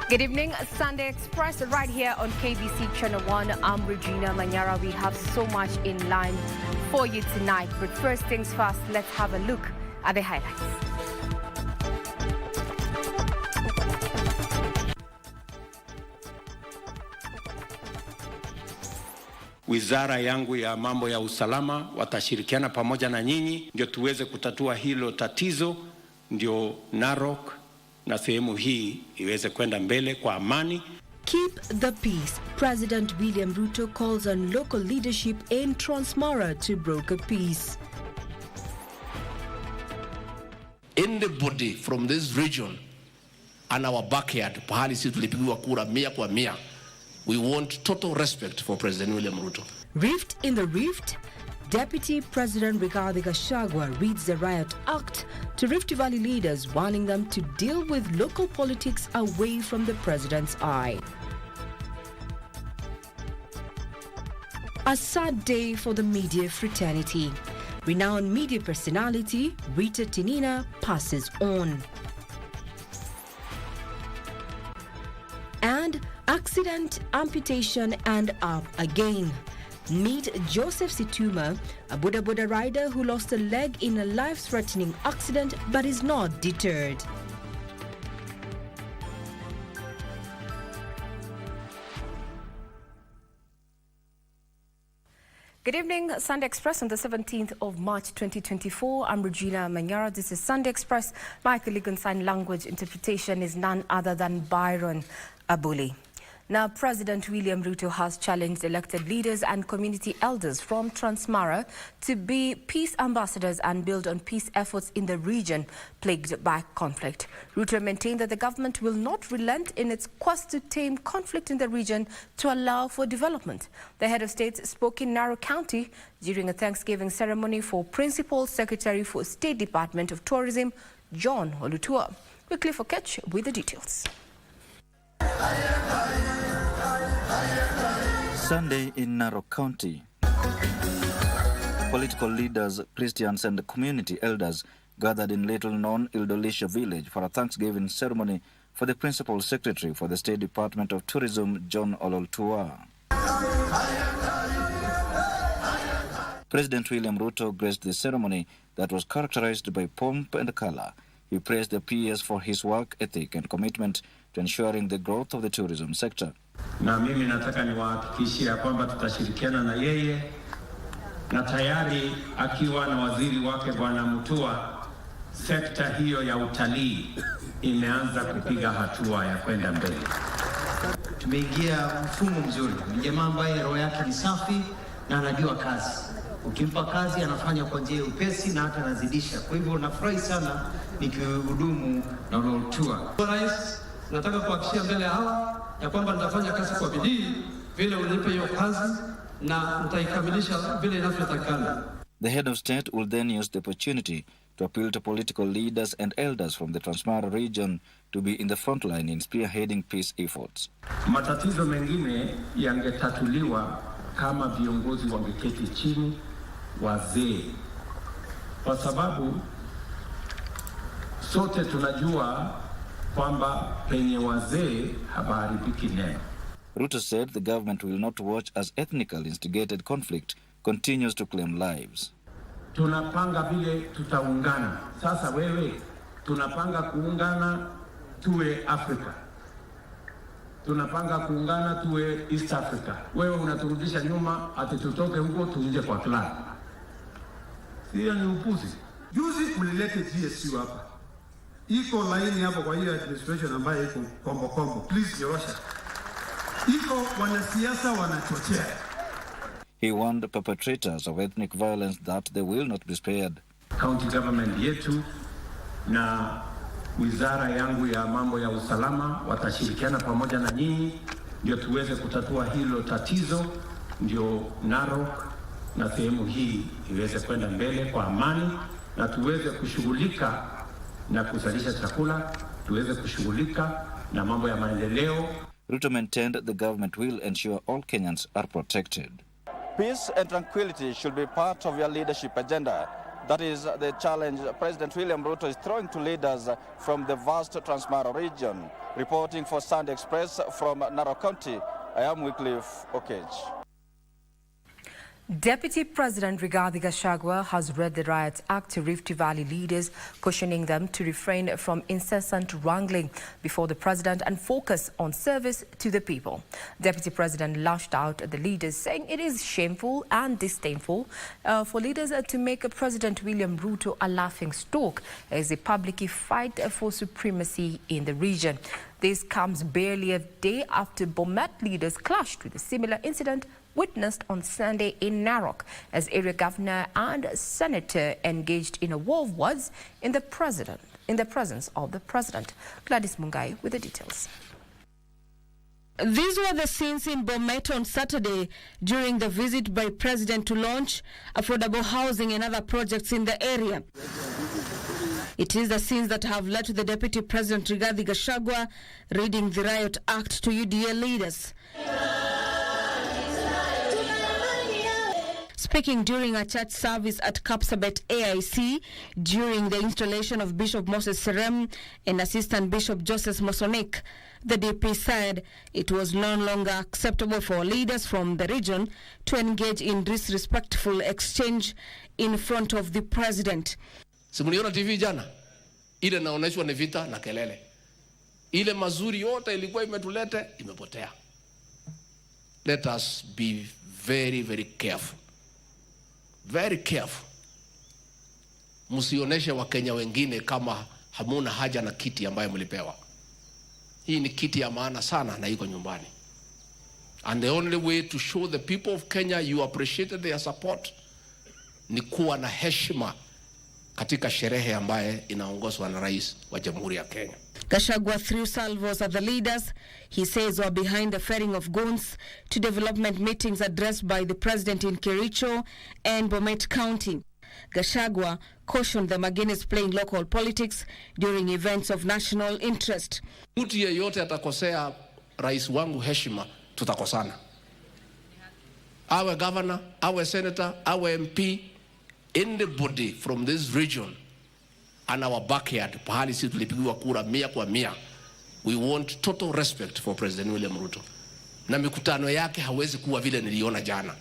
Good evening, Sunday Express right here on KBC Channel 1. I'm Regina, Manyara. We have so much in line for you tonight. But first things first, let's have a look at the highlights. Wizara yangu ya mambo ya usalama watashirikiana pamoja na nyinyi ndio tuweze kutatua hilo tatizo, ndio Narok na sehemu hii iweze kwenda mbele kwa amani. Keep the peace. President William Ruto calls on local leadership in Transmara to broker peace. Anybody from this region and our backyard, pahali sisi tulipigiwa kura 100%, we want total respect for President William Ruto. Rift in the rift. Deputy President Rigathi Gachagua reads the Riot Act to Rift Valley leaders, warning them to deal with local politics away from the president's eye. A sad day for the media fraternity. Renowned media personality Rita Tinina passes on. And accident, amputation and up again. Meet Joseph Situma, a Boda Boda rider who lost a leg in a life-threatening accident but is not deterred. Good evening, Sunday Express on the 17th of March 2024. I'm Regina Manyara. This is Sunday Express. My colleague on sign language interpretation is none other than Byron Abuli. Now, President William Ruto has challenged elected leaders and community elders from Transmara to be peace ambassadors and build on peace efforts in the region plagued by conflict. Ruto maintained that the government will not relent in its quest to tame conflict in the region to allow for development. The head of state spoke in Narok County during a Thanksgiving ceremony for Principal Secretary for State Department of Tourism, John Olutua. Wycliffe Okech with the details. Sunday in Narok County. Political leaders, Christians and community elders gathered in little-known Ildolisha village for a Thanksgiving ceremony for the Principal Secretary for the State Department of Tourism, John Olutua. President William Ruto graced the ceremony that was characterized by pomp and color. He praised the PS for his work ethic and commitment to ensuring the growth of the tourism sector. Na mimi nataka niwahakikishie kwamba tutashirikiana na yeye, na tayari akiwa na waziri wake Bwana Mutua, sekta hiyo ya utalii imeanza kupiga hatua ya kwenda mbele. Tumeingia mfumo mzuri. Ni jamaa ambaye roho yake ni safi na anajua kazi. Ukimpa kazi anafanya kwa njia upesi na hata anazidisha. Kwa hivyo nafurahi sana nikihudumu na Olutua. Rais, nataka kuhakikishia mbele hawa ya kwamba nitafanya kazi kwa bidii vile unipe hiyo kazi na nitaikamilisha vile inavyotakikana. The head of state will then use the opportunity to appeal to political leaders and elders from the Transmara region to be in the front line in spearheading peace efforts. Matatizo mengine yangetatuliwa kama viongozi wangeketi chini, wazee, kwa sababu sote tunajua kwamba penye wazee habaharibiki neno. Ruto said the government will not watch as ethnically instigated conflict continues to claim lives. Tunapanga vile tutaungana. Sasa wewe, tunapanga kuungana tuwe Afrika. Tunapanga kuungana tuwe East Africa. Wewe unaturudisha nyuma ati tutoke huko tuingie kwa clan. Hiyo ni upuzi. Juzi ulilete GSU hapa. Iko laini hapo kwa hiyo administration ambayo iko kombo. Please yorosha. Iko wanasiasa wanachochea. He warned the perpetrators of ethnic violence that they will not be spared. County government yetu na wizara yangu ya mambo ya usalama watashirikiana pamoja na nyinyi ndio tuweze kutatua hilo tatizo, ndio Narok na sehemu hii iweze kwenda mbele kwa amani na tuweze kushughulika na kuzalisha chakula, tuweze kushughulika na mambo ya maendeleo. Ruto maintained the government will ensure all Kenyans are protected. Peace and tranquility should be part of your leadership agenda. That is the challenge President William Ruto is throwing to leaders from the vast Transmara region. Reporting for Sunday Express from Narok County, I am Wycliffe Okech. Deputy President Rigathi Gachagua has read the Riot Act to Rift Valley leaders, cautioning them to refrain from incessant wrangling before the president and focus on service to the people. Deputy President lashed out at the leaders, saying it is shameful and disdainful for leaders to make President William Ruto a laughingstock as they publicly fight for supremacy in the region. This comes barely a day after Bomet leaders clashed with a similar incident witnessed on Sunday in Narok as area governor and senator engaged in a war of words in the presence of the president. Gladys Mungai with the details. These were the scenes in Bomet on Saturday during the visit by President to launch affordable housing and other projects in the area. It is the scenes that have led to the Deputy President Rigathi Gachagua reading the Riot Act to UDA leaders. Speaking during a church service at Kapsabet AIC during the installation of Bishop Moses Serem and Assistant Bishop Joseph Mosonik, the DP said it was no longer acceptable for leaders from the region to engage in disrespectful exchange in front of the president. Simuliona TV jana, ile naoneshwa ni vita na kelele. Ile mazuri yote ilikuwa imetulete, imepotea. Let us be very, very careful. Very careful. Musioneshe Wakenya wengine kama hamuna haja na kiti ambayo mlipewa. Hii ni kiti ya maana sana na iko nyumbani. And the only way to show the people of Kenya you appreciate their support ni kuwa na heshima katika sherehe ambaye inaongozwa na rais wa Jamhuri ya Kenya. Gachagua threw salvos at the leaders he says were behind the ferrying of goons to development meetings addressed by the president in Kericho and Bomet County. Gachagua cautioned them against playing local politics during events of national interest. Mtu yeyote atakosea rais wangu heshima, tutakosana. Our governor, our senator, our MP, anybody from this region and our backyard, pahali sisi tulipigiwa kura 100%, we want total respect for President William Ruto. Na mikutano yake hawezi kuwa vile niliona jana.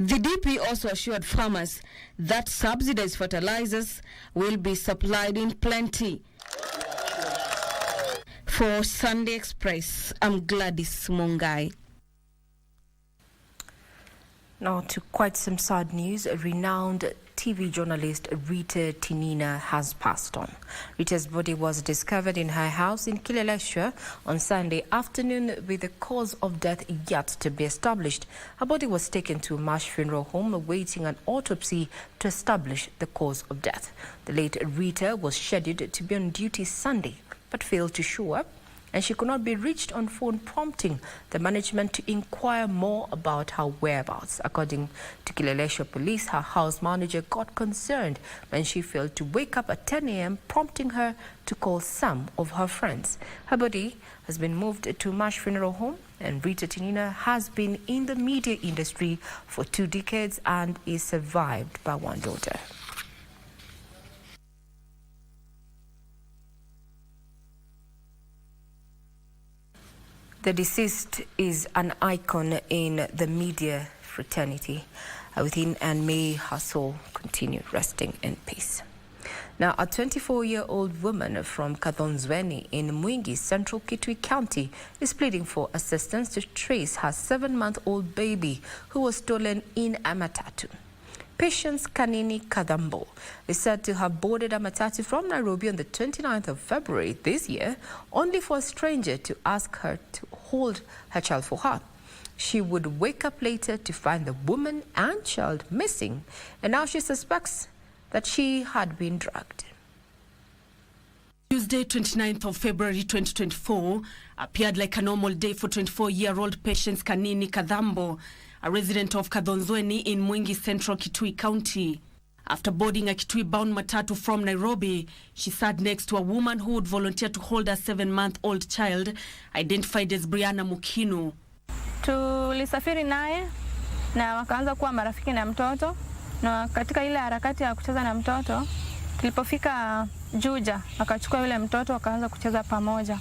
The DP also assured farmers that subsidized fertilizers will be supplied in plenty. For Sunday Express, I'm Gladys Mungai. Now to quite some sad news. A renowned TV journalist Rita Tinina has passed on. Rita's body was discovered in her house in Kileleshwa on Sunday afternoon with the cause of death yet to be established. Her body was taken to a Marsh funeral home awaiting an autopsy to establish the cause of death. The late Rita was scheduled to be on duty Sunday but failed to show up, and she could not be reached on phone, prompting the management to inquire more about her whereabouts. According to Kileleshwa police, her house manager got concerned when she failed to wake up at 10 a.m., prompting her to call some of her friends. Her body has been moved to Marsh Funeral Home, and Rita Tinina has been in the media industry for 2 decades and is survived by one daughter. The deceased is an icon in the media fraternity within, and may her soul continue resting in peace. Now, a 24-year-old woman from Kadhonzweni in Mwingi, Central Kitui County, is pleading for assistance to trace her 7-month-old baby who was stolen in a matatu. Patience Kanini Kadambo is said to have boarded a matatu from Nairobi on the 29th of February this year, only for a stranger to ask her to hold her child for her. She would wake up later to find the woman and child missing, and now she suspects that she had been drugged. Tuesday, 29th of February 2024, appeared like a normal day for 24-year-old Patience Kanini Kadambo, a resident of Kadhonzweni in Mwingi, Central Kitui County. After boarding a Kitui-bound matatu from Nairobi, she sat next to a woman who would volunteer to hold a 7-month-old child, identified as Brianna Mukinu. Tulisafiri naye na wakaanza kuwa marafiki na mtoto. Na katika ile harakati ya kucheza na mtoto, tulipofika Juja, akachukua yule mtoto akaanza kucheza pamoja.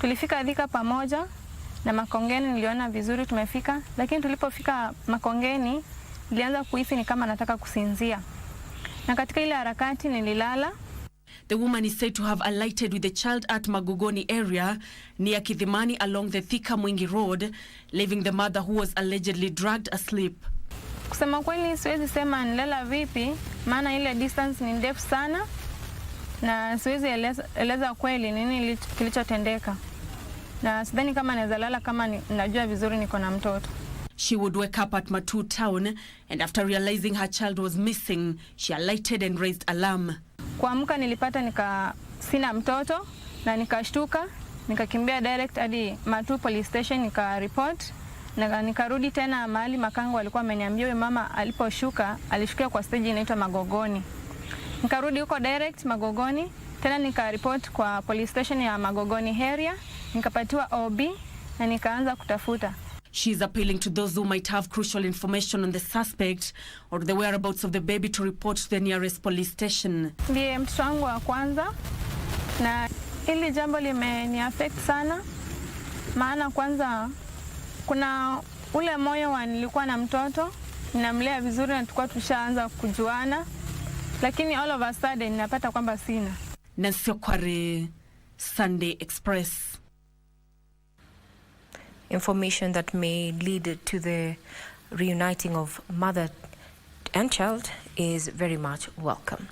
Tulifika Thika pamoja na Makongeni niliona vizuri tumefika, lakini tulipofika Makongeni nilianza kuhisi ni kama nataka kusinzia. Na katika ile harakati nililala. The woman is said to have alighted with the child at Magogoni area near Kidhimani along the Thika Mwingi Road, leaving the mother who was allegedly dragged asleep. Kusema kweli siwezi sema nilala vipi, maana ile distance ni ndefu sana na siwezi eleza kweli nini kilichotendeka. Na sidhani kama naweza lala kama najua vizuri niko na mtoto. She would wake up at Matu town, and after realizing her child was missing, she alighted and raised alarm. Kuamka nilipata sina mtoto na nikashtuka, nikakimbia direct hadi Matu police station nikareport, na nikarudi tena mahali makango walikuwa ameniambia yule mama aliposhuka alishukia kwa stage inaitwa Magogoni. Nikarudi huko direct Magogoni, tena nikareport kwa police station ya Magogoni area, nikapatiwa OB na nikaanza kutafuta. She is appealing to those who might have crucial information on the suspect or the whereabouts of the baby to report to the nearest police station. Ndiye mtoto wangu wa kwanza na hili jambo limeni affect sana, maana kwanza kuna ule moyo wa nilikuwa na mtoto, ninamlea vizuri na tulikuwa tushaanza kujuana, lakini all of a sudden napata kwamba sina. Nancy Okware, Sunday Express. Information that may lead to the reuniting of mother and child is very much welcome.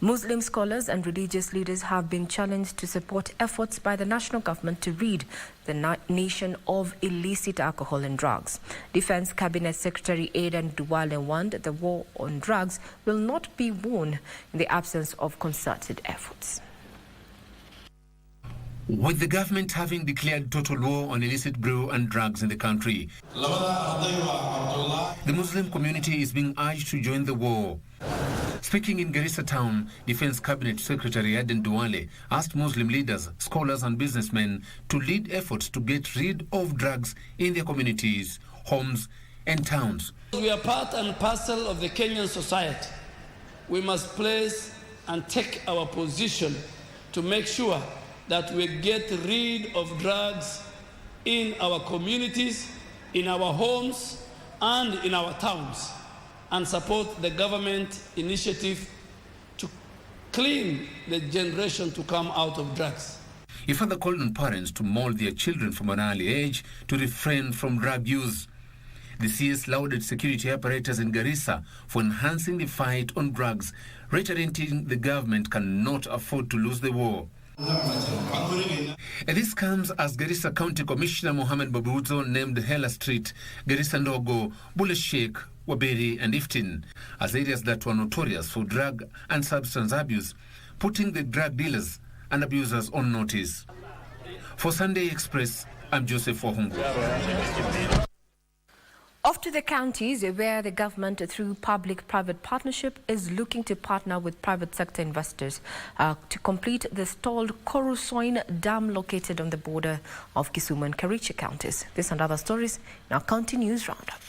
Muslim scholars and religious leaders have been challenged to support efforts by the national government to rid the nation of illicit alcohol and drugs. Defense Cabinet Secretary Adan Duale warned that the war on drugs will not be won in the absence of concerted efforts. With the government having declared total war on illicit brew and drugs in the country, the Muslim community is being urged to join the war. Speaking in Garissa town, Defense Cabinet Secretary Aden Duale asked Muslim leaders, scholars and businessmen to lead efforts to get rid of drugs in their communities, homes and towns. We are part and parcel of the Kenyan society. We must place and take our position to make sure that we get rid of drugs in our communities, in our homes, and in our towns, and support the government initiative to clean the generation to come out of drugs. He further called on parents to mold their children from an early age to refrain from drug use. The CS lauded security apparatus in Garissa for enhancing the fight on drugs, reiterating the government cannot afford to lose the war. This comes as Garissa County Commissioner Mohamed Babuzo named Hela Street, Garissa Ndogo, Bule Sheikh, Waberi and Iftin as areas that were notorious for drug and substance abuse, putting the drug dealers and abusers on notice. For Sunday Express, I'm Joseph Wahungu. Off to the counties where the government, through public-private partnership, is looking to partner with private sector investors to complete the stalled Korusoin Dam located on the border of Kisumu and Kericho counties. This and other stories in our County News Roundup.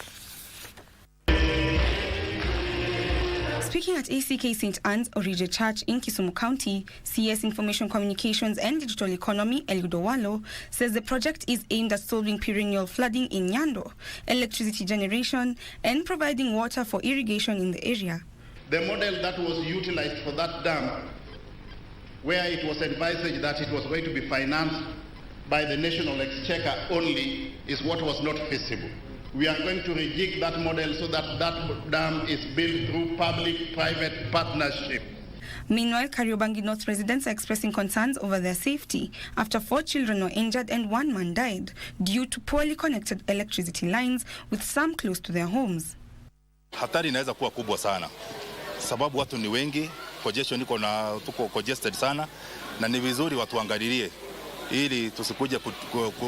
Speaking at ACK St. Anne's Orija Church in Kisumu County, CS Information Communications and Digital Economy, Eliudo Walo, says the project is aimed at solving perennial flooding in Nyando, electricity generation, and providing water for irrigation in the area. The model that was utilized for that dam, where it was advised that it was going to be financed by the National Exchequer only, is what was not feasible. We are going to rejig that model so that that dam is built through public-private partnership. Meanwhile, Kariobangi North residents are expressing concerns over their safety after 4 children were injured and 1 man died due to poorly connected electricity lines, with some close to their homes. Hatari inaweza kuwa kubwa sana sababu watu ni wengi, congestion tuko congested sana, na ni vizuri watu angalilie ili tusikuje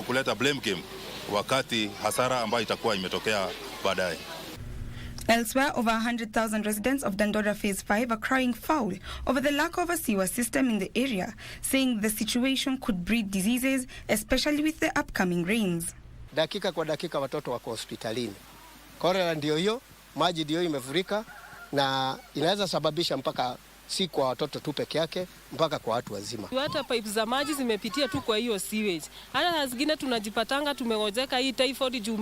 kuleta blame game wakati hasara ambayo itakuwa imetokea baadaye. Elsewhere, over 100,000 residents of Dandora Phase 5 are crying foul over the lack of a sewer system in the area, saying the situation could breed diseases, especially with the upcoming rains. Dakika kwa dakika watoto wako hospitalini. Cholera ndio hiyo, maji ndio imefurika, na inaweza sababisha mpaka si kwa watoto tu peke yake, mpaka kwa watu wazima. Hata pipe za maji zimepitia tu kwa hiyo sewage. Hata zingine tunajipatanga tumengojeka hii typhoid juu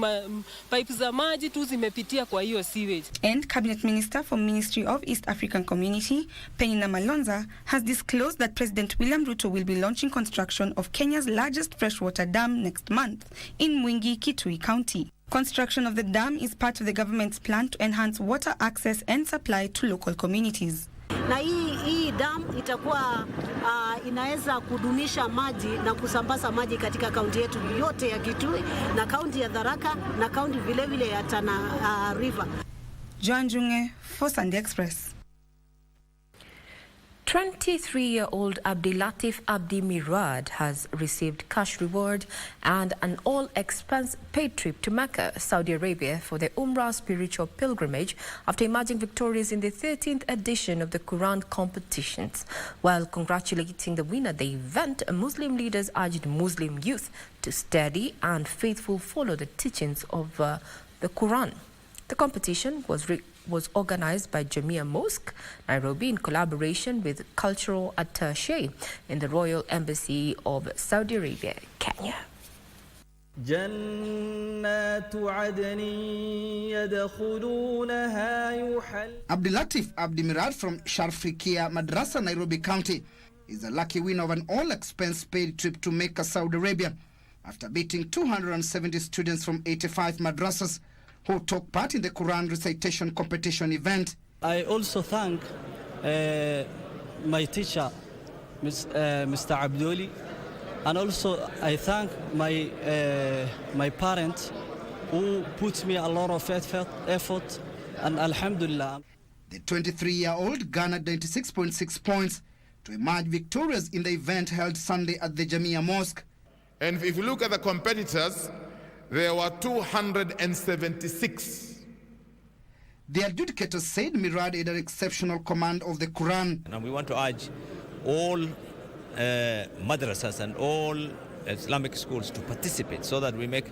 pipe za maji tu zimepitia kwa hiyo sewage. And Cabinet Minister for Ministry of East African Community, Penina Malonza, has disclosed that President William Ruto will be launching construction of Kenya's largest freshwater dam next month in Mwingi, Kitui County. Construction of the dam is part of the government's plan to enhance water access and supply to local communities. Na hii dam itakuwa inaweza kudumisha maji na kusambaza maji katika kaunti yetu yote ya Kitui na kaunti ya Tharaka na kaunti vile vile ya Tana River. Joan Junge for Sunday Express. 23-year-old Abdilatif Abdi Mirad has received cash reward and an all-expense paid trip to Mecca, Saudi Arabia for the Umrah spiritual pilgrimage after emerging victorious in the 13th edition of the Quran competitions. While congratulating the winner of the event, Muslim leaders urged Muslim youth to study and faithfully follow the teachings of the Quran. The competition was organized by Jamia Mosque, Nairobi, in collaboration with Cultural Attaché in the Royal Embassy of Saudi Arabia, Kenya. Abdilatif Abdi Mirad from Sharfikia Madrasa, Nairobi County, is a lucky winner of an all-expense paid trip to Mecca, Saudi Arabia, after beating 270 students from 85 madrasas who took part in the Quran recitation competition event. I also thank my teacher, Mr. Abduli, and also I thank my parents who put me a lot of effort, and alhamdulillah. The 23-year-old garnered 96.6 points to emerge victorious in the event held Sunday at the Jamia Mosque. And if you look at the competitors, there were 276. The adjudicators said Mirad had an exceptional command of the Quran. And we want to urge all madrasas and all Islamic schools to participate so that we make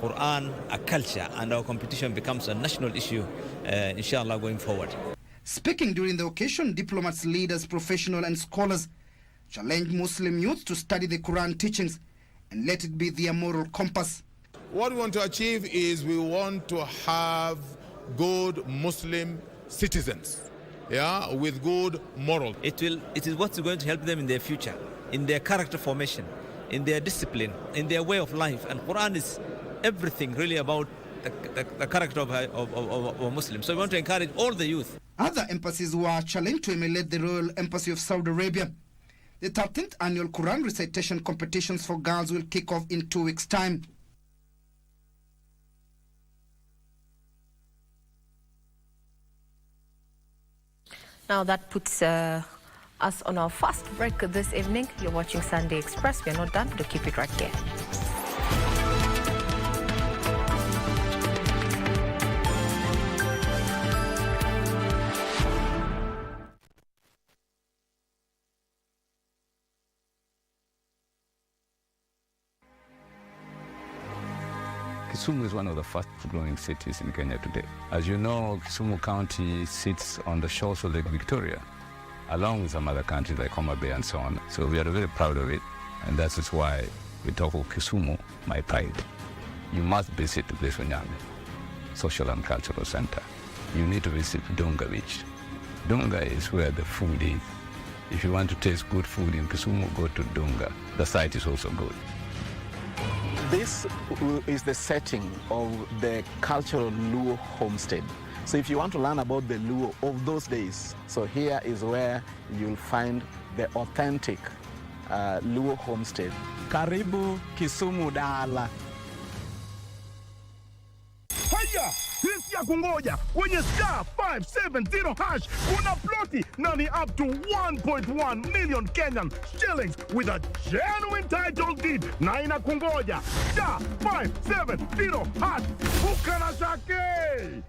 Quran a culture and our competition becomes a national issue, inshallah, going forward. Speaking during the occasion, diplomats, leaders, professionals and scholars challenged Muslim youth to study the Quran teachings and let it be their moral compass. What we want to achieve is we want to have good Muslim citizens, with good morals. It is what's going to help them in their future, in their character formation, in their discipline, in their way of life. And Quran is everything really about the character of a Muslim. So we want to encourage all the youth. Other embassies were challenged to emulate the Royal Embassy of Saudi Arabia. The 13th annual Quran recitation competitions for girls will kick off in 2 weeks' time. Now that puts us on our first break this evening. You're watching Sunday Express. We're not done, but keep it right here. Kisumu is one of the fast-growing cities in Kenya today. As you know, Kisumu County sits on the shores of Lake Victoria, along with some other countries like Homa Bay and so on. So we are very proud of it, and that is why we talk of Kisumu, my pride. You must visit this Wanyame Social and Cultural Center. You need to visit Dunga Beach. Dunga is where the food is. If you want to taste good food in Kisumu, go to Dunga. The site is also good. This is the setting of the cultural Luo homestead. So if you want to learn about the Luo of those days, so here is where you'll find the authentic Luo homestead. Karibu Kisumu Dala. Haya, hisi ya kungoja kwenye star 570 hash kuna ploti na ni up to 1.1 million Kenyan shillings with a genuine title deed na inakungoja star 570 hash. Bukana shake.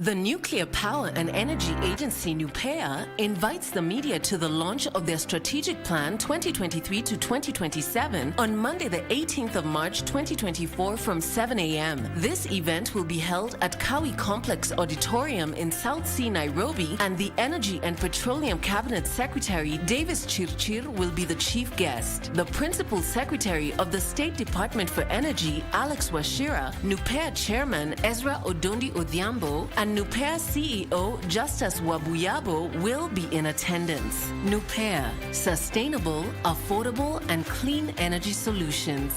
The Nuclear Power and Energy Agency, NUPEA, invites the media to the launch of their Strategic Plan 2023 to 2027 on Monday, the 18th of March 2024 from 7 a.m. This event will be held at Kawi Complex Auditorium in South Sea, Nairobi, and the Energy and Petroleum Cabinet Secretary Davis Chirchir will be the chief guest. The Principal Secretary of the State Department for Energy, Alex Washira, NUPEA Chairman Ezra Odondi Odhiambo, and NUPEA CEO Justus Wabuyabo will be in attendance. NUPEA, sustainable, affordable, and clean energy solutions.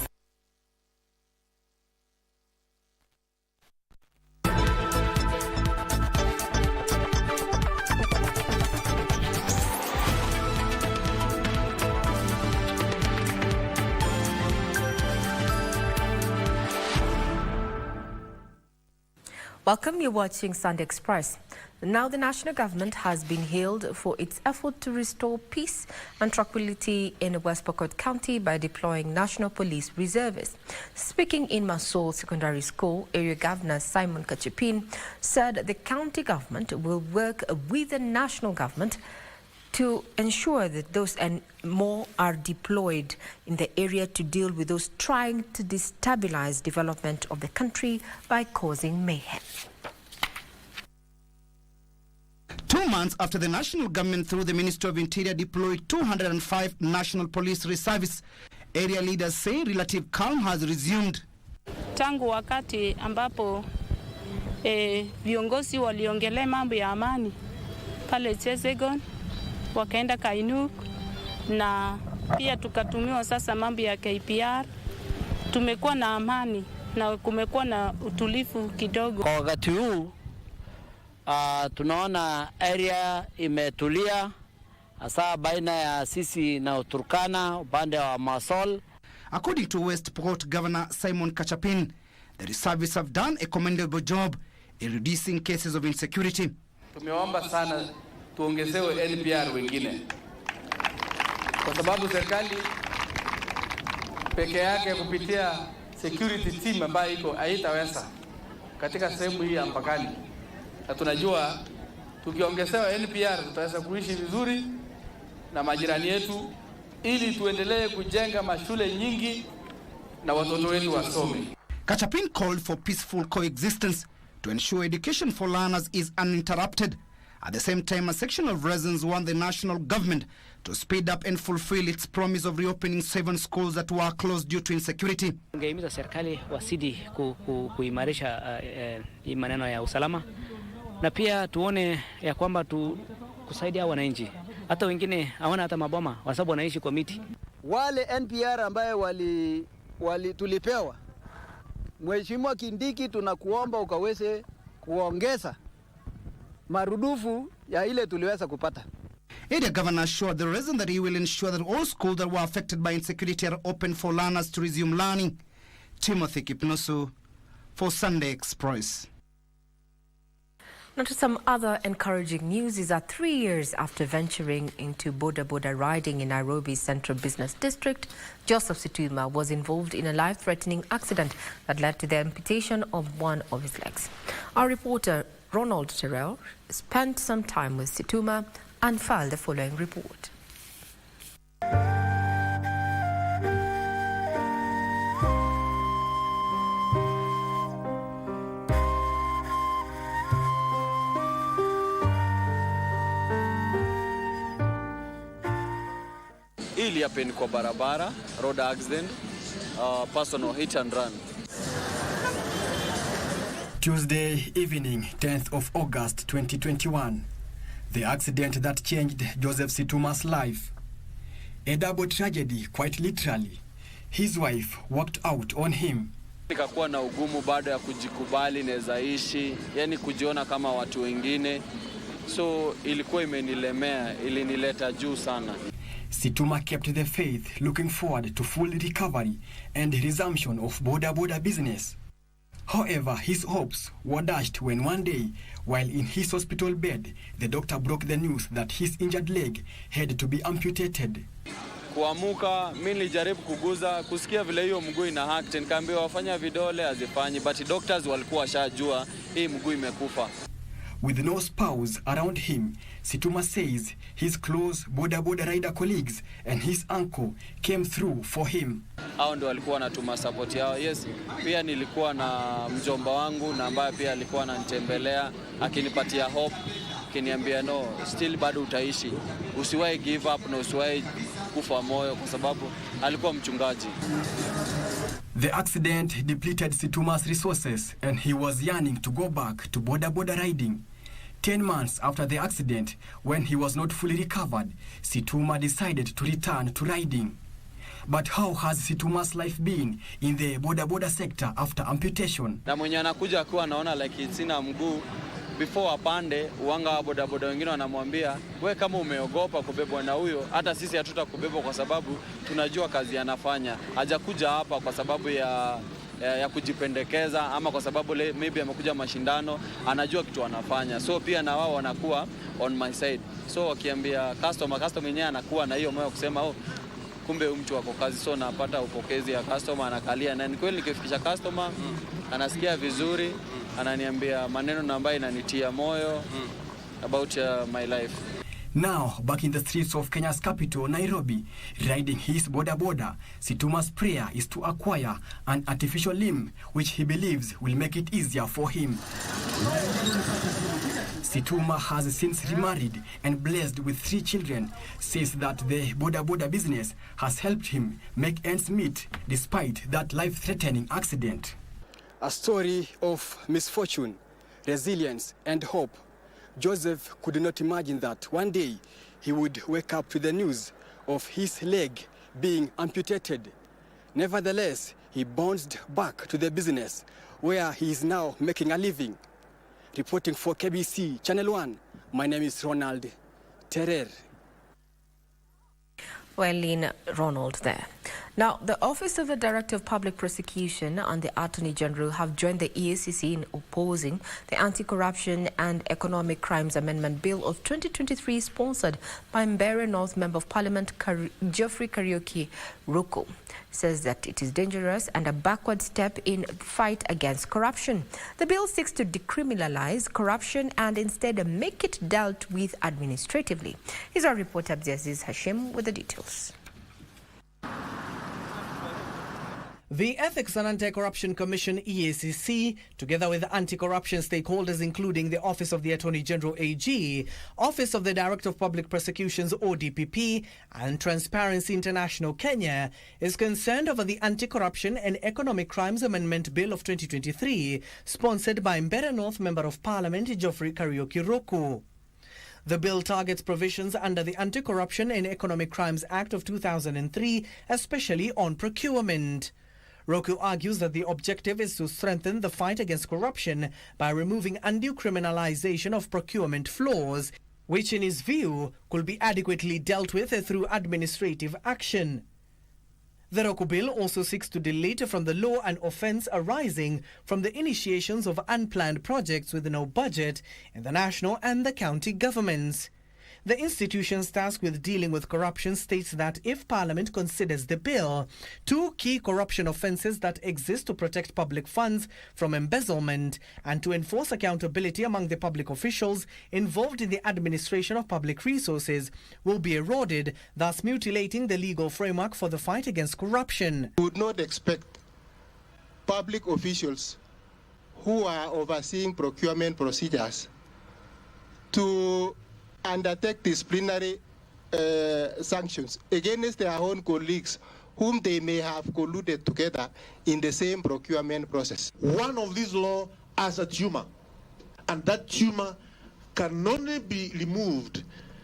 Welcome, you're watching Sunday Express. Now the national government has been hailed for its effort to restore peace and tranquility in West Pokot County by deploying National Police reservists. Speaking in Masol Secondary School, Area Governor Simon Kachapin said the county government will work with the national government to ensure that those and more are deployed in the area to deal with those trying to destabilize development of the country by causing mayhem. 2 months after the national government through the Ministry of Interior deployed 205 national police reservists, area leaders say relative calm has resumed. Tangu wakati ambapo viongozi waliongelea mambo ya amani pale Chesegon, wakaenda Kainuk, na pia tukatumiwa sasa mambo ya KPR, tumekuwa na amani na kumekuwa na utulivu kidogo. Kwa wakati huu tunaona area imetulia, hasa baina ya sisi na Turkana upande wa Masol. According to West Pokot Governor Simon Kachapin, the reservists have done a commendable job in reducing cases of insecurity. Tumeomba sana tuongezewe NPR wengine, kwa sababu serikali peke yake kupitia security team ambayo iko haitaweza katika sehemu hii ya mpakani, na tunajua tukiongezewa NPR tutaweza kuishi vizuri na majirani yetu, ili tuendelee kujenga mashule nyingi na watoto wetu wasome. Kachapin called for peaceful coexistence to ensure education for learners is uninterrupted. At the same time, a section of residents want the national government to speed up and fulfill its promise of reopening 7 schools that were closed due to insecurity. Ngehimiza serikali wasidi kuimarisha maneno ya usalama, na pia tuone ya kwamba kusaidia wananchi. Hata wengine hawana hata maboma kwa sababu wanaishi kwa miti. Wale NPR ambaye tulipewa, Mheshimiwa Kindiki, tunakuomba ukaweze kuongeza marudufu ya ile tuliweza kupata. Area Governor assured the resident that he will ensure that all schools that were affected by insecurity are open for learners to resume learning. Timothy Kipnosu for Sunday Express. Now to some other encouraging news is that 3 years after venturing into border riding in Nairobi's Central Business District, Joseph Situma was involved in a life-threatening accident that led to the amputation of one of his legs. Our reporter Ronald Terrell spent some time with Situma and filed the following report. Ili happen kwa barabara, road accident, personal hit and run. Tuesday evening, 10th of August 2021. The accident that changed Joseph Situma's life. A double tragedy, quite literally. His wife walked out on him. Nikakuwa na ugumu baada ya kujikubali naweza ishi, yani kujiona kama watu wengine. So ilikuwa imenilemea, ilinileta juu sana. Situma kept the faith, looking forward to full recovery and resumption of border business. However, his hopes were dashed when one day, while in his hospital bed, the doctor broke the news that his injured leg had to be amputated. Kuamuka, mimi nilijaribu kuguza, kusikia vile hiyo mguu ina hacked, nikaambiwa wafanya vidole hazifanyi, but doctors walikuwa washajua hii mguu imekufa. With no spouse around him, Situma says his close boda rider colleagues and his uncle came through for him. Hao ndio walikuwa wanatuma support yao. Yes, pia nilikuwa na mjomba wangu na ambaye pia alikuwa ananitembelea akinipatia hope, akiniambia no, still bado utaishi. Usiwahi give up na usiwahi kufa moyo kwa sababu alikuwa mchungaji. The accident depleted Situma's resources and he was yearning to go back to boda riding. 10 months after the accident, when he was not fully recovered, Situma decided to return to riding. But how has Situma's life been in the boda sector after amputation? Na mwenye anakuja akiwa anaona like sina mguu, before apande uanga wa boda wengine wanamwambia we kama umeogopa kubebwa na huyo, hata sisi hatutakubebwa kwa sababu tunajua kazi anafanya. Hajakuja hapa kwa sababu ya kujipendekeza ama kwa sababu maybe amekuja mashindano, anajua kitu anafanya. So pia na wao wanakuwa on my side. So wakiambia customer mwenyewe anakuwa na hiyo moyo kusema kumbe mtu wako kazi, so napata upokezi ya customer, anakalia na kweli nikifikisha customer anasikia vizuri, ananiambia maneno ambayo inanitia moyo about my life. Now, back in the streets of Kenya's capital, Nairobi, riding his boda, Situma's prayer is to acquire an artificial limb, which he believes will make it easier for him. Situma has since remarried and blessed with 3 children, says that the boda business has helped him make ends meet despite that life-threatening accident. A story of misfortune, resilience and hope. Joseph could not imagine that one day he would wake up to the news of his leg being amputated. Nevertheless, he bounced back to the business where he is now making a living. Reporting for KBC Channel 1, my name is Ronald Terer. Well, in Ronald there. Now, the Office of the Director of Public Prosecution and the Attorney General have joined the EACC in opposing the Anti-Corruption and Economic Crimes Amendment Bill of 2023 sponsored by Mbeere North Member of Parliament Geoffrey Kariuki Ruku. Says that it is dangerous and a backward step in fight against corruption. The bill seeks to decriminalize corruption and instead make it dealt with administratively. Here's our reporter Abdiaziz Hashim with the details. The Ethics and Anti-Corruption Commission EACC, together with anti-corruption stakeholders including the Office of the Attorney General AG, Office of the Director of Public Prosecutions ODPP and Transparency International Kenya, is concerned over the Anti-Corruption and Economic Crimes Amendment Bill of 2023, sponsored by Mbeere North Member of Parliament Geoffrey Kariuki Ruku. The bill targets provisions under the Anti-Corruption and Economic Crimes Act of 2003, especially on procurement. Roku argues that the objective is to strengthen the fight against corruption by removing undue criminalization of procurement flaws, which in his view could be adequately dealt with through administrative action. The Roku bill also seeks to delete from the law an offence arising from the initiations of unplanned projects with no budget in the national and the county governments. The institutions tasked with dealing with corruption states that if Parliament considers the bill, 2 key corruption offences that exist to protect public funds from embezzlement and to enforce accountability among the public officials involved in the administration of public resources will be eroded, thus mutilating the legal framework for the fight against corruption. We would not expect public officials who are overseeing procurement procedures to undertake disciplinary sanctions against their own colleagues whom they may have colluded together in the same procurement process. One of these laws has a tumor, and that tumor can only be removed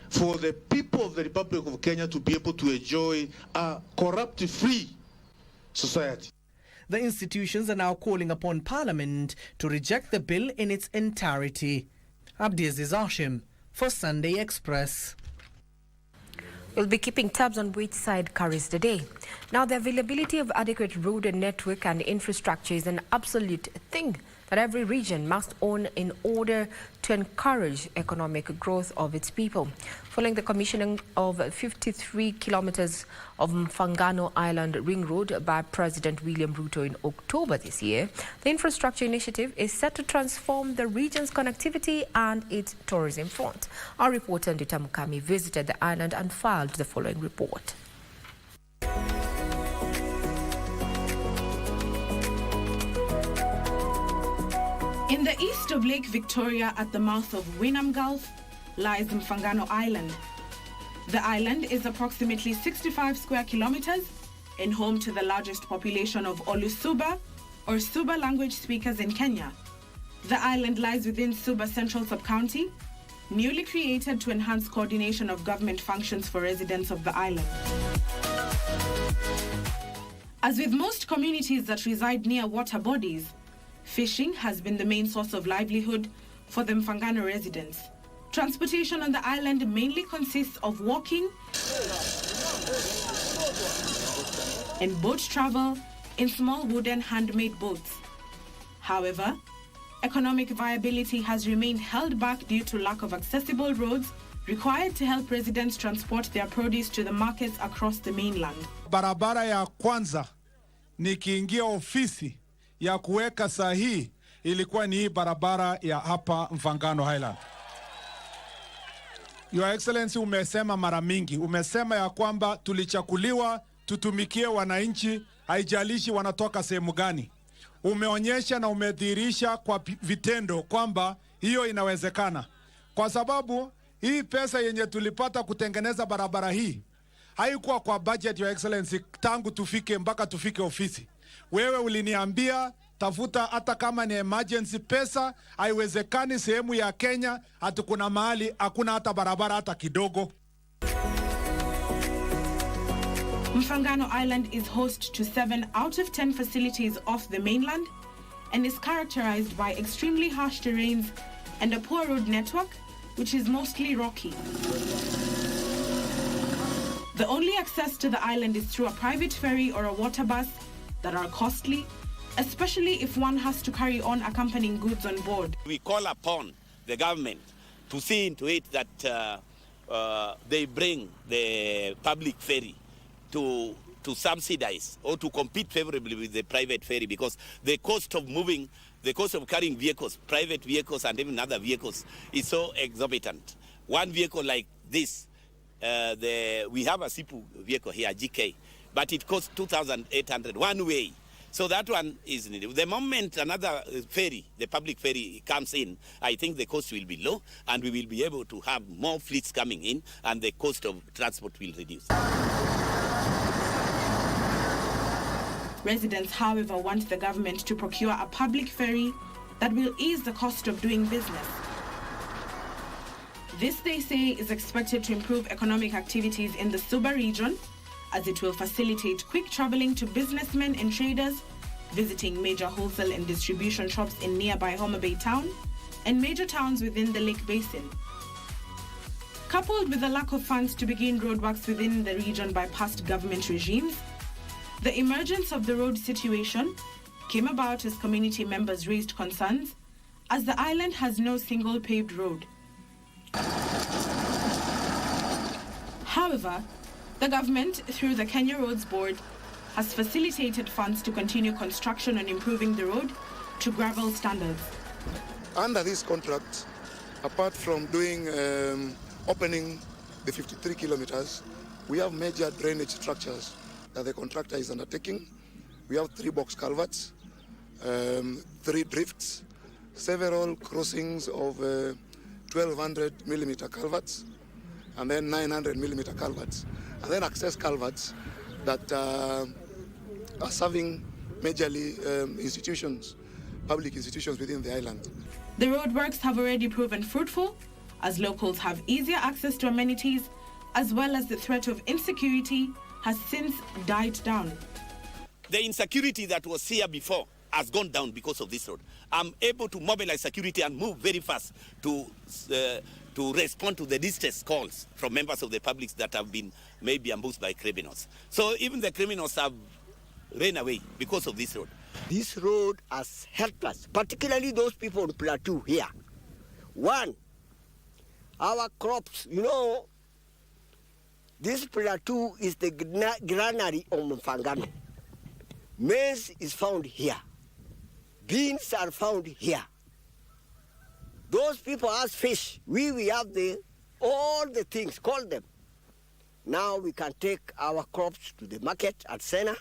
for the people of the Republic of Kenya to be able to enjoy a corrupt-free society. The institutions are now calling upon Parliament to reject the bill in its entirety. Abdiaziz Hashim for Sunday Express. We'll be keeping tabs on which side carries the day. Now, the availability of adequate road and network and infrastructure is an absolute thing that every region must own in order to encourage economic growth of its people. Following the commissioning of 53 kilometers of Mfangano Island Ring Road by President William Ruto in October this year, the infrastructure initiative is set to transform the region's connectivity and its tourism front. Our reporter Ndita Mukami visited the island and filed the following report. In the east of Lake Victoria at the mouth of Winam Gulf lies Mfangano Island. The island is approximately 65 square kilometers and home to the largest population of Olusuba or Suba language speakers in Kenya. The island lies within Suba Central Sub-County, newly created to enhance coordination of government functions for residents of the island. As with most communities that reside near water bodies, fishing has been the main source of livelihood for the Mfangano residents. Transportation on the island mainly consists of walking and boat travel in small wooden handmade boats. However, economic viability has remained held back due to lack of accessible roads required to help residents transport their produce to the markets across the mainland. Barabara ya kwanza nikiingia ofisi ya kuweka sahihi ilikuwa ni hii barabara ya hapa Mfangano Island. Your Excellency, umesema mara mingi, umesema ya kwamba tulichakuliwa tutumikie wananchi, haijalishi wanatoka sehemu gani. Umeonyesha na umedhihirisha kwa vitendo kwamba hiyo inawezekana. Kwa sababu hii pesa yenye tulipata kutengeneza barabara hii haikuwa kwa budget, Your Excellency, tangu mpaka tufike ofisi. Wewe uliniambia tafuta hata kama ni emergency pesa, haiwezekani sehemu ya Kenya hata kuna mahali hakuna hata barabara hata kidogo. Mfangano Island is host to 7 out of 10 facilities off the mainland and is characterized by extremely harsh terrains and a poor road network, which is mostly rocky. The only access to the island is through a private ferry or a water bus that are costly, especially if one has to carry on accompanying goods on board. We call upon the government to see into it that they bring the public ferry to subsidize or to compete favorably with the private ferry, because the cost of moving, the cost of carrying vehicles, private vehicles and even other vehicles, is so exorbitant. One vehicle like this, we have a Sipu vehicle here, GK, but it costs 2,800 one way. So that one is needed. The moment another ferry, the public ferry, comes in, I think the cost will be low and we will be able to have more fleets coming in and the cost of transport will reduce. Residents, however, want the government to procure a public ferry that will ease the cost of doing business. This, they say, is expected to improve economic activities in the Suba region, as it will facilitate quick traveling to businessmen and traders, visiting major wholesale and distribution shops in nearby Homa Bay town and major towns within the Lake Basin. Coupled with the lack of funds to begin roadworks within the region by past government regimes, the emergence of the road situation came about as community members raised concerns, as the island has no single paved road. However, the government, through the Kenya Roads Board, has facilitated funds to continue construction on improving the road to gravel standards. Under this contract, apart from doing opening the 53 kilometers, we have major drainage structures that the contractor is undertaking. We have 3 box culverts, 3 drifts, several crossings of 1200 millimeter culverts, and then 900 millimeter culverts, and then access culverts that are serving majorly institutions, public institutions within the island. The roadworks have already proven fruitful, as locals have easier access to amenities, as well as the threat of insecurity has since died down. The insecurity that was here before has gone down because of this road. I'm able to mobilize security and move very fast to respond to the distress calls from members of the public that have been maybe ambushed by criminals. So even the criminals have ran away because of this road. This road has helped us, particularly those people on Plateau here. One, our crops, this Plateau is the granary of Mfangano. Maize is found here. Beans are found here. Those people has fish. We have all the things, call them. Now we can take our crops to the market at Sena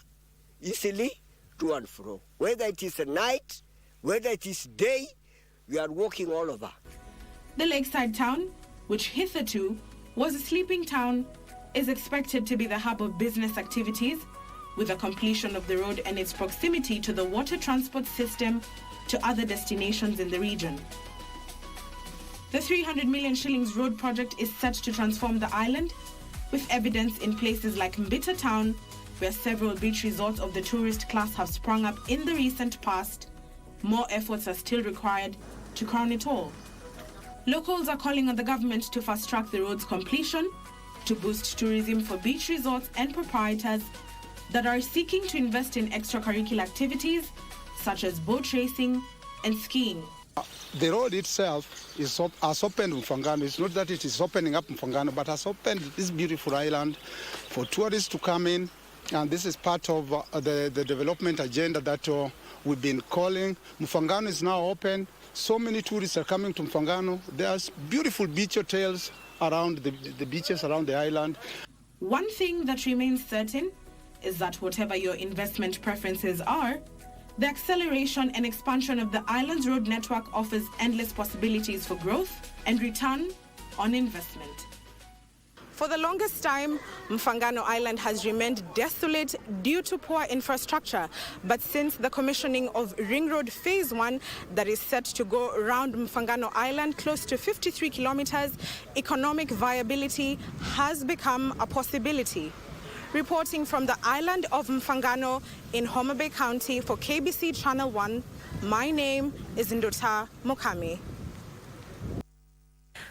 easily to and fro. Whether it is a night, whether it is day, we are walking all over. The lakeside town, which hitherto was a sleeping town, is expected to be the hub of business activities with the completion of the road and its proximity to the water transport system to other destinations in the region. The 300 million shillings road project is set to transform the island, with evidence in places like Mbita town, where several beach resorts of the tourist class have sprung up in the recent past. More efforts are still required to crown it all. Locals are calling on the government to fast-track the road's completion to boost tourism for beach resorts and proprietors that are seeking to invest in extracurricular activities such as boat racing and skiing. The road itself has opened Mfangano. It's not that it is opening up Mfangano, but has opened this beautiful island for tourists to come in. And this is part of the development agenda that we've been calling. Mfangano is now open. So many tourists are coming to Mfangano. There's beautiful beach hotels around the beaches around the island. One thing that remains certain is that whatever your investment preferences are, the acceleration and expansion of the island's road network offers endless possibilities for growth and return on investment. For the longest time, Mfangano Island has remained desolate due to poor infrastructure. But since the commissioning of Ring Road Phase 1 that is set to go around Mfangano Island close to 53 kilometers, economic viability has become a possibility. Reporting from the island of Mfangano in Homa Bay County for KBC Channel 1, my name is Ndota Mukami.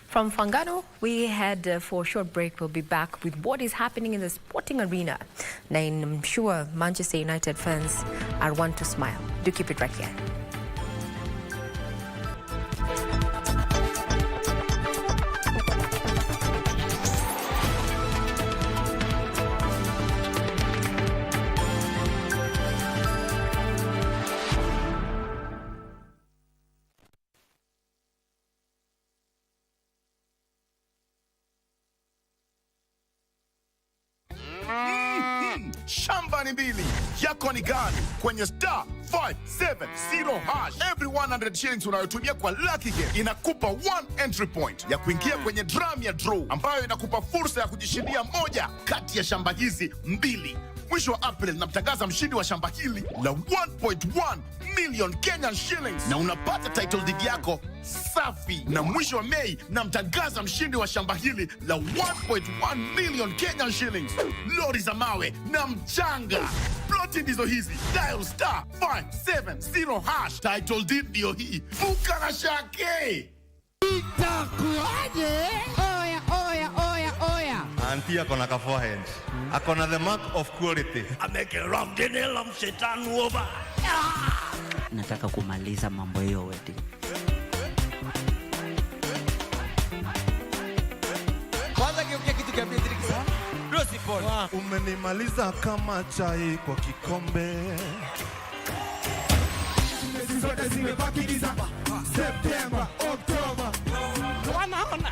From Mfangano, we head for a short break. We'll be back with what is happening in the sporting arena. Now, I'm sure Manchester United fans are one to smile. Do keep it right here. Shamba ni mbili, yako ni gani? Kwenye star 570 hash. Every 100 shillings unayotumia kwa Lucky Game inakupa 1 entry point ya kuingia kwenye drum ya draw, ambayo inakupa fursa ya kujishindia moja kati ya shamba hizi mbili. Mwisho wa April namtangaza mshindi wa shamba hili la 1.1 million Kenyan shillings na unapata title deed yako safi. Na mwisho wa Mei namtangaza mshindi wa shamba hili la 1.1 million Kenyan shillings, lori za mawe na mchanga. Ploti ndizo hizi. Dial star 570 hash. Title deed ndio hii. Vuka na shake. Itakuaje? Oya. Auntie akona ka forehead. Akona the mark of quality. Ameke rough denel of Satan over. Nataka kumaliza mambo hiyo wedding. Kwanza kiukia kitu kia Beatrix. Rosi Paul. Umenimaliza kama chai kwa kikombe. Zote zimebaki December, September, October. Wanaona,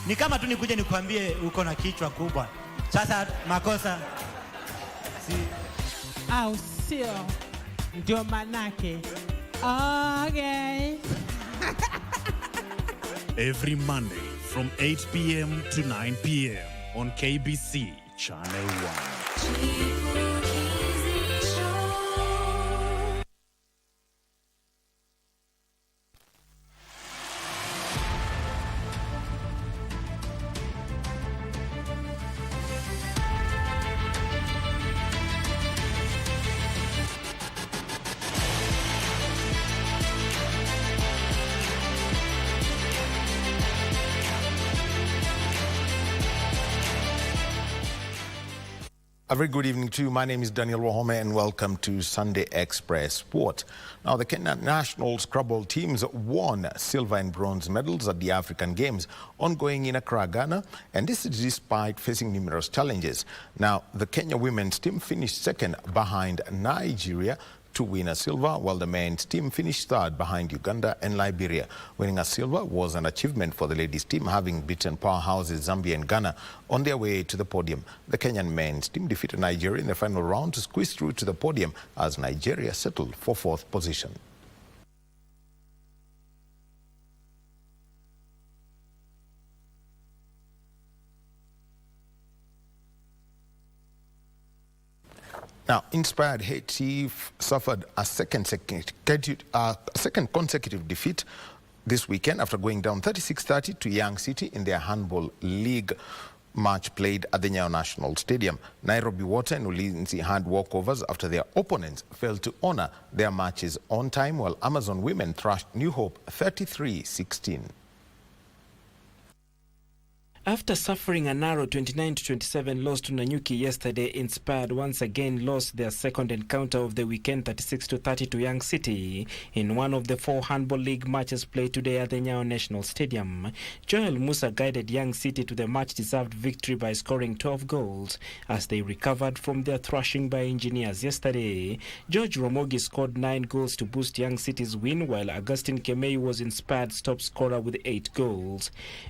ni kama tu nikuje nikwambie uko na kichwa kubwa. Sasa makosa si au sio? Ndio manake. Okay. Every Monday from 8 p.m. to 9 p.m. on KBC Channel 1. A very good evening to you. My name is Daniel Wahome and welcome to Sunday Express Sport. Now, the Kenya national scrabble teams won silver and bronze medals at the African Games ongoing in Accra, Ghana, and this is despite facing numerous challenges. Now, the Kenya women's team finished second behind Nigeria to win a silver, while the men's team finished third behind Uganda and Liberia. Winning a silver was an achievement for the ladies' team, having beaten powerhouses Zambia and Ghana on their way to the podium. The Kenyan men's team defeated Nigeria in the final round to squeeze through to the podium as Nigeria settled for fourth position. Now, inspired Haiti suffered a second consecutive defeat this weekend after going down 36-30 to Young City in their handball league match played at the Nyayo National Stadium. Nairobi Water and Ulinzi had walkovers after their opponents failed to honor their matches on time, while Amazon women thrashed New Hope 33-16. After suffering a narrow 29-27 loss to Nanyuki yesterday, Inspired once again lost their second encounter of the weekend 36-30 to Young City in one of the 4 handball league matches played today at the Nyayo National Stadium. Joel Musa guided Young City to the much-deserved victory by scoring 12 goals as they recovered from their thrashing by Engineers yesterday. George Romogi scored 9 goals to boost Young City's win, while Augustine Kemei was Inspired's top scorer with 8 goals.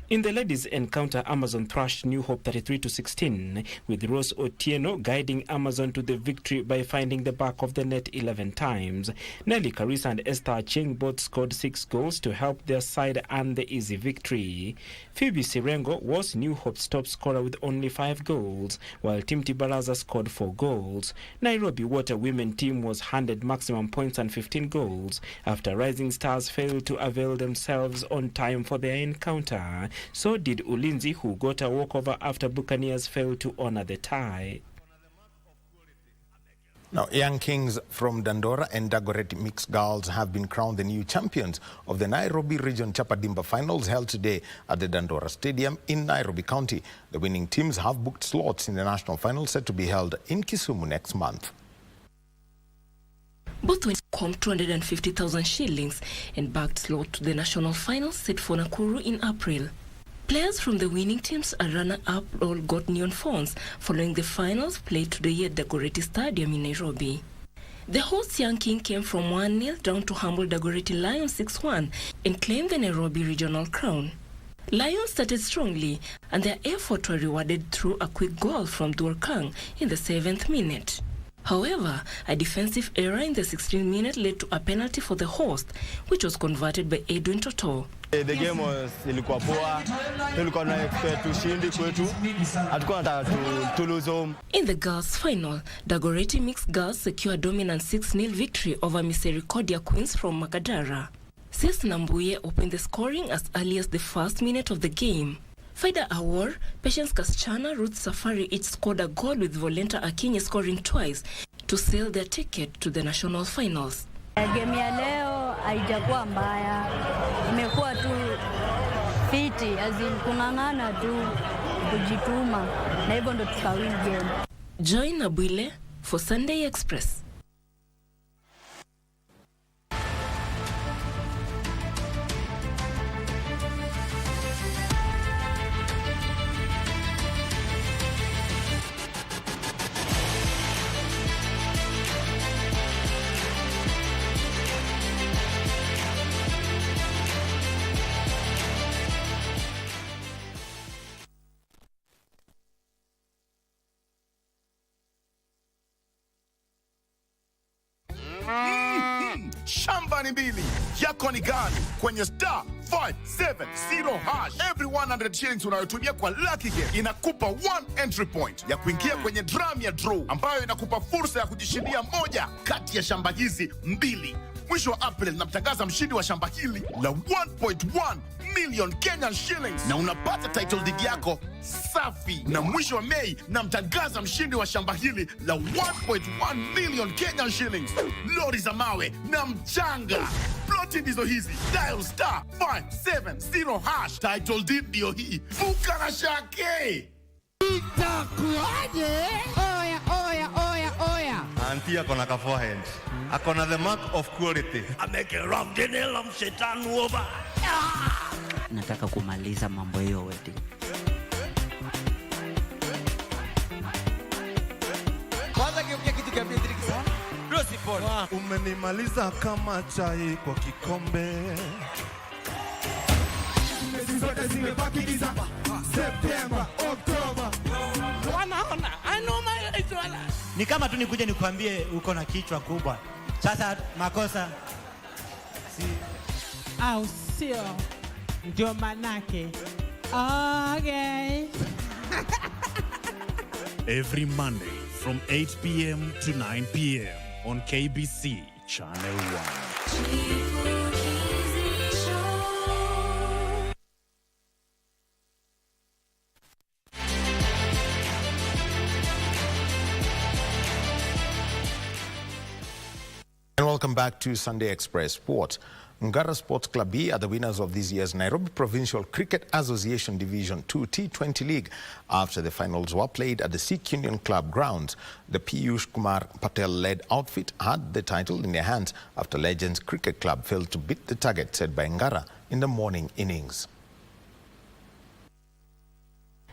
In the ladies' encounter, Amazon thrashed New Hope 33-16, with Rose Otieno guiding Amazon to the victory by finding the back of the net 11 times. Nelly Carissa and Esther Ching both scored 6 goals to help their side earn the easy victory. Phoebe Sirengo was New Hope's top scorer with only 5 goals, while Timti Baraza scored 4 goals. Nairobi Water women team was handed maximum points and 15 goals after Rising Stars failed to avail themselves on time for their encounter. So did Ulinzi, who got a walkover after Buccaneers failed to honor the tie. Now, Young Kings from Dandora and Dagoretti Mixed Girls have been crowned the new champions of the Nairobi Region Chapadimba Finals held today at the Dandora Stadium in Nairobi County. The winning teams have booked slots in the national final set to be held in Kisumu next month. Both went home 250,000 shillings and bagged slot to the national final set for Nakuru in April. Players from the winning teams and runner-up all got neon phones following the finals played today at Dagoretti Stadium in Nairobi. The host Young King came from 1-0 down to humble Dagoretti Lions 6-1 and claimed the Nairobi regional crown. Lions started strongly and their effort were rewarded through a quick goal from Durkang in the 7th minute. However, a defensive error in the 16th minute led to a penalty for the host, which was converted by Edwin Toto. The game was ilikuwa poa. Tulikuwa na expect ushindi kwetu. Hatukuwa nataka to lose home. In the girls' final, Dagoretti Mixed Girls secured a dominant 6-0 victory over Misericordia Queens from Makadara. Sis Nambuye opened the scoring as early as the 1st minute of the game. Faida Awar, Patience Kaschana, Ruth Safari each scored a goal, with Volenta Akinyi scoring twice to seal their ticket to the national finals. Game ya leo haijakuwa mbaya, imekuwa tu fiti, kung'ang'ana tu, kujituma, na hivyo ndo tukawin game. Join Abwile for Sunday Express. Shamba ni mbili, yako ni gani? Kwenye star 570 hash. Every 100 shillings unayotumia kwa Lucky Game inakupa 1 entry point ya kuingia kwenye drum ya draw, ambayo inakupa fursa ya kujishindia moja kati ya shamba hizi mbili. Mwisho wa April namtangaza mshindi wa shamba hili la 1.1 million Kenyan shillings na unapata title deed yako safi. Na mwisho wa Mei namtangaza mshindi wa shamba hili la 1.1 million Kenyan shillings, lori za mawe na mchanga. Ploti ndizo hizi. Dial star 570 hash. Title deed ndio hii. Vuka na shake. Itakuaje? Oya, oya, oya, oya. Auntie akona ka forehead. Akona the mark of quality. Ameke ram denel am shetan over. Nataka kumaliza mambo hiyo wedding. Kwanza kiukia kitu kia Beatrix. Rosi Paul. Umenimaliza kama chai kwa kikombe. Mezi zote zimebaki December, September, October. Wanaona, anoma itwala. Ni kama tu nikuje nikwambie uko na kichwa kubwa. Sasa makosa si au sio? Ndio manake. Okay. Every Monday from 8 p.m. to 9 p.m. on KBC Channel 1. And welcome back to Sunday Express Sport. Ngara Sports Club B are the winners of this year's Nairobi Provincial Cricket Association Division 2 T20 League after the finals were played at the Sikh Union Club grounds. The Piyush Kumar Patel-led outfit had the title in their hands after Legends Cricket Club failed to beat the target set by Ngara in the morning innings.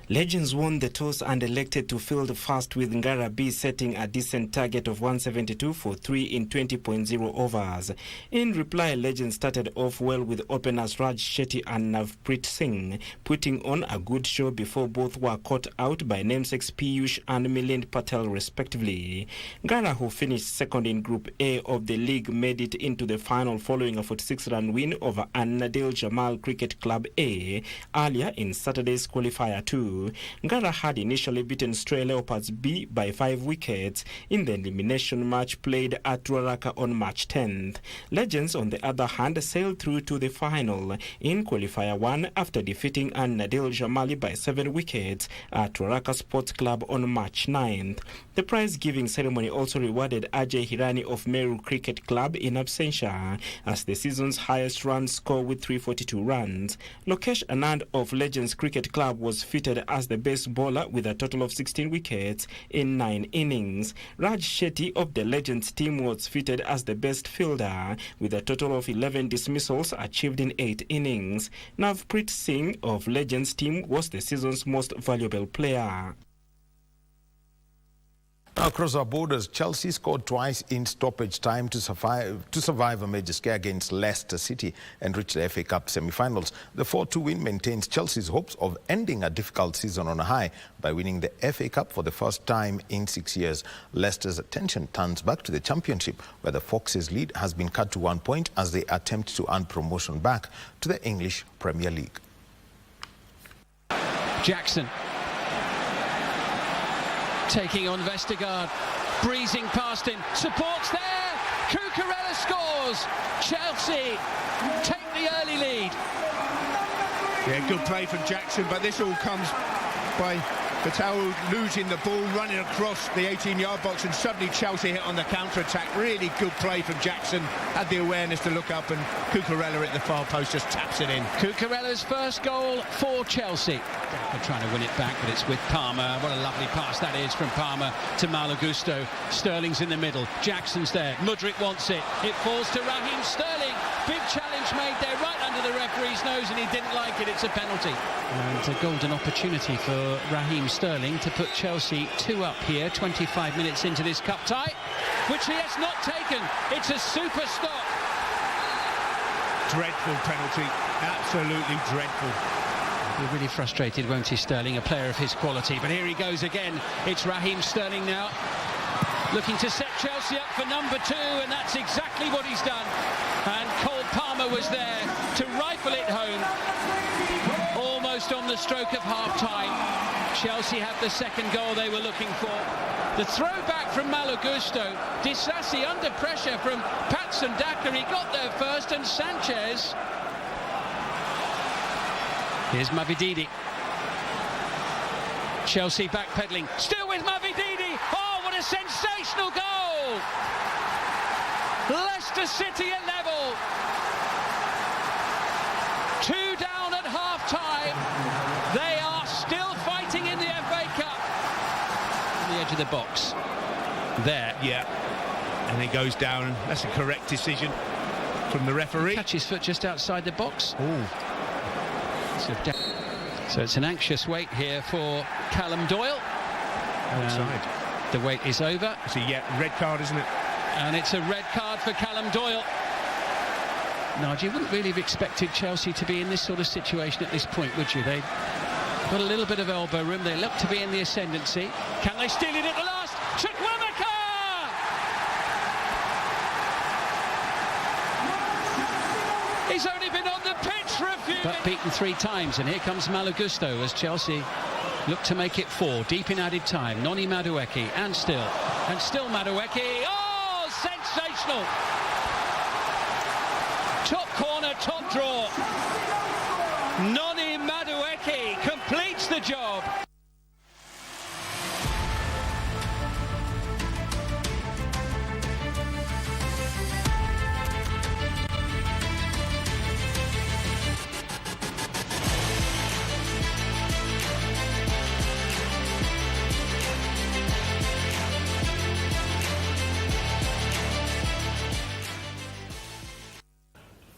Legends won the toss and elected to field first, with Ngara B setting a decent target of 172 for 3 in 20.0 overs. In reply, Legends started off well with openers Raj Shetty and Navpreet Singh putting on a good show before both were caught out by namesakes Piyush and Milind Patel respectively. Ngara, who finished second in Group A of the league, made it into the final following a 46-run win over An-Nadil Jamal Cricket Club A earlier in Saturday's qualifier 2. Ngara had initially beaten Stray Leopards B by 5 wickets in the elimination match played at Ruaraka on March 10th. Legends, on the other hand, sailed through to the final in qualifier 1 after defeating An-Nadil Jamali by 7 wickets at Ruaraka Sports Club on March 9th. The prize-giving ceremony also rewarded Ajay Hirani of Meru Cricket Club in absentia as the season's highest run score with 342 runs. Lokesh Anand of Legends Cricket Club was fitted as the best bowler with a total of 16 wickets in 9 innings. Raj Shetty of the Legends team was fitted as the best fielder with a total of 11 dismissals achieved in 8 innings. Navpreet Singh of Legends team was the season's most valuable player. Across our borders, Chelsea scored twice in stoppage time to survive a major scare against Leicester City and reach the FA Cup semi-finals. The 4-2 win maintains Chelsea's hopes of ending a difficult season on a high by winning the FA Cup for the first time in 6 years. Leicester's attention turns back to the Championship, where the Foxes' lead has been cut to 1 point as they attempt to earn promotion back to the English Premier League. Jackson taking on Vestergaard, breezing past him, supports there, Cucurella scores, Chelsea take the early lead. Yeah, good play from Jackson, but this all comes by Patel losing the ball, running across the 18-yard box, and suddenly Chelsea hit on the counter-attack. Really good play from Jackson, had the awareness to look up, and Cucurella at the far post just taps it in. Cucurella's first goal for Chelsea. They're trying to win it back, but it's with Palmer. What a lovely pass that is from Palmer to Malo Gusto. Sterling's in the middle, Jackson's there, Mudryk wants it, it falls to Raheem Sterling. Big challenge made there right under the referee's nose, and he didn't like it. It's a penalty. And a golden opportunity for Raheem Sterling to put Chelsea 2 up here, 25 minutes into this cup tie, which he has not taken. It's a super stop. Dreadful penalty, absolutely dreadful. He'll be really frustrated, won't he, Sterling, a player of his quality. But here he goes again. It's Raheem Sterling now, looking to set Chelsea up for number 2, and that's exactly what he's done. And Cole Palmer was there to rifle it home, almost on the stroke of half-time. Chelsea have the second goal they were looking for. The throw back from Malo Gusto, Disasi under pressure from Patson Daka, he got there first, and Sanchez. Here's Mavididi. Chelsea backpedaling, still with Mavididi. Oh, what a sensational goal! Leicester City at level. 2 down at half-time. They are still fighting in the FA Cup. the box. There. Yeah. And it goes down. That's a correct decision from the referee. Catch his foot just outside the box. Oh. So it's an anxious wait here for Callum Doyle. Outside. The wait is over. So yeah, red card, isn't it? And it's a red card for Callum Doyle. Nigel, you wouldn't really have expected Chelsea to be in this sort of situation at this point, would you? They've got a little bit of elbow room. They look to be in the ascendancy. Can they steal it at the last? Chukwuemeka! He's only been on the pitch for a few minutes. But beaten 3 times, and here comes Malagusto as Chelsea look to make it 4. Deep in added time. Noni Madueke, and still Madueke. Oh, sensational! Top corner, top draw. Noni Madueke completes the job.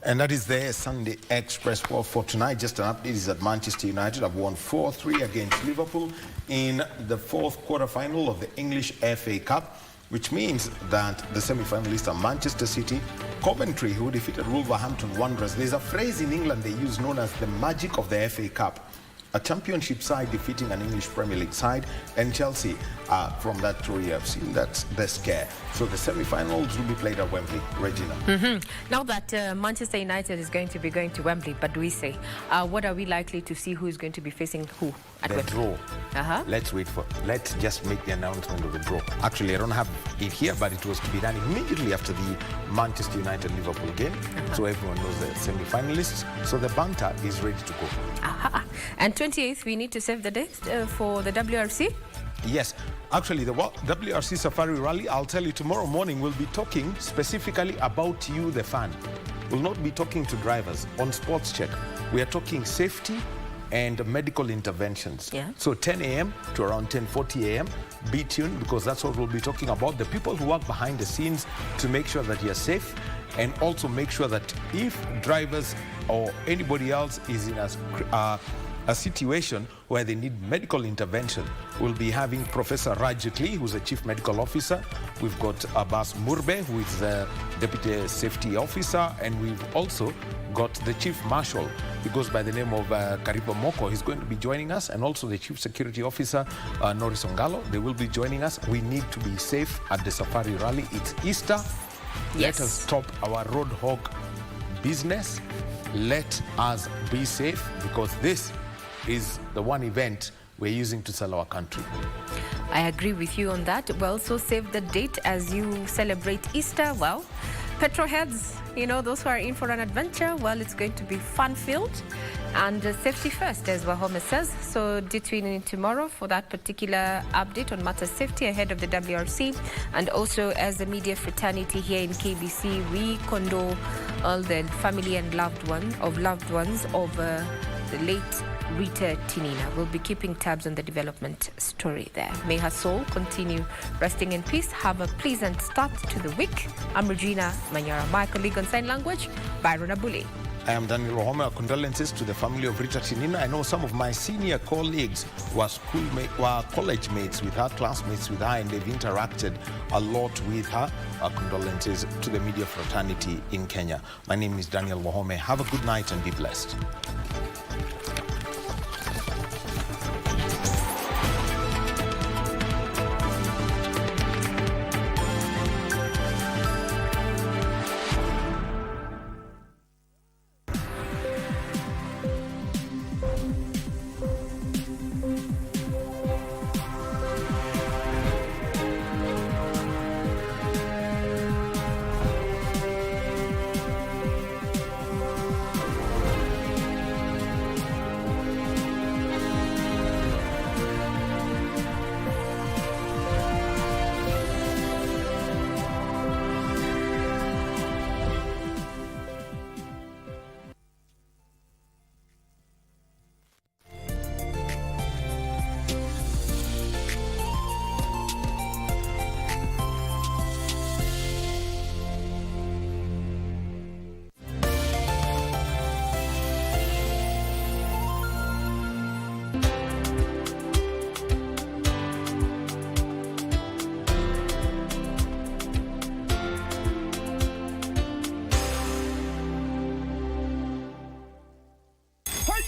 And that is the Sunday Express for tonight. Just an update is that Manchester United have won 4-3 against Liverpool in the 4th quarter-final of the English FA Cup, which means that the semi-finalists are Manchester City, Coventry, who defeated Wolverhampton Wanderers. There's a phrase in England they use known as the magic of the FA Cup. A championship side defeating an English Premier League side, and Chelsea from that story I've seen, that's the scare. So the semi-finals will be played at Wembley. Regina. Now that Manchester United is going to be going to Wembley, but do we say, what are we likely to see who is going to be facing who at the Wembley? Draw. Let's just make the announcement of the draw. Actually, I don't have it here, but it was to be done immediately after the Manchester United-Liverpool game. So everyone knows the semi-finalists. So the banter is ready to go. And 28th, we need to save the date for the WRC? Yes. Actually, the WRC Safari Rally, I'll tell you tomorrow morning, we'll be talking specifically about you, the fan. We'll not be talking to drivers. On Sports Check, we are talking safety and medical interventions. Yeah. So 10 a.m. to around 10:40 a.m. Be tuned, because that's what we'll be talking about. The people who work behind the scenes to make sure that you're safe, and also make sure that if drivers or anybody else is in a situation where they need medical intervention, we'll be having Professor Rajikli, who's a Chief Medical Officer. We've got Abbas Murbe, who is the Deputy Safety Officer, and we've also got the Chief Marshal. He goes by the name of Kariba Moko. He's going to be joining us, and also the Chief Security Officer, Norris Ongalo. They will be joining us. We need to be safe at the Safari Rally. It's Easter. Yes. Let us stop our road hog business. Let us be safe, because this is the one event we're using to sell our country. I agree with you on that. Well, so save the date as you celebrate Easter. Well, petrol heads, you know, those who are in for an adventure, well, it's going to be fun-filled. And safety first, as Wahome says. So do tune in tomorrow for that particular update on matters safety ahead of the WRC. And also, as the media fraternity here in KBC, we condole all the family and loved ones of the late Rita Tinina. We'll be keeping tabs on the development story there. May her soul continue resting in peace. Have a pleasant start to the week. I'm Regina Manyara. My colleague on sign language, Byron Abuli. I am Daniel Wahome. Our condolences to the family of Rita Tinina. I know some of my senior colleagues were college mates with her, classmates with her, and they've interacted a lot with her. Our condolences to the media fraternity in Kenya. My name is Daniel Wahome. Have a good night and be blessed.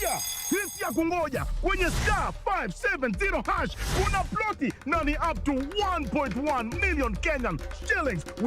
Haya, hisi ya kungoja kwenye star 570 hash kuna ploti na ni up to 1.1 million Kenyan shillings.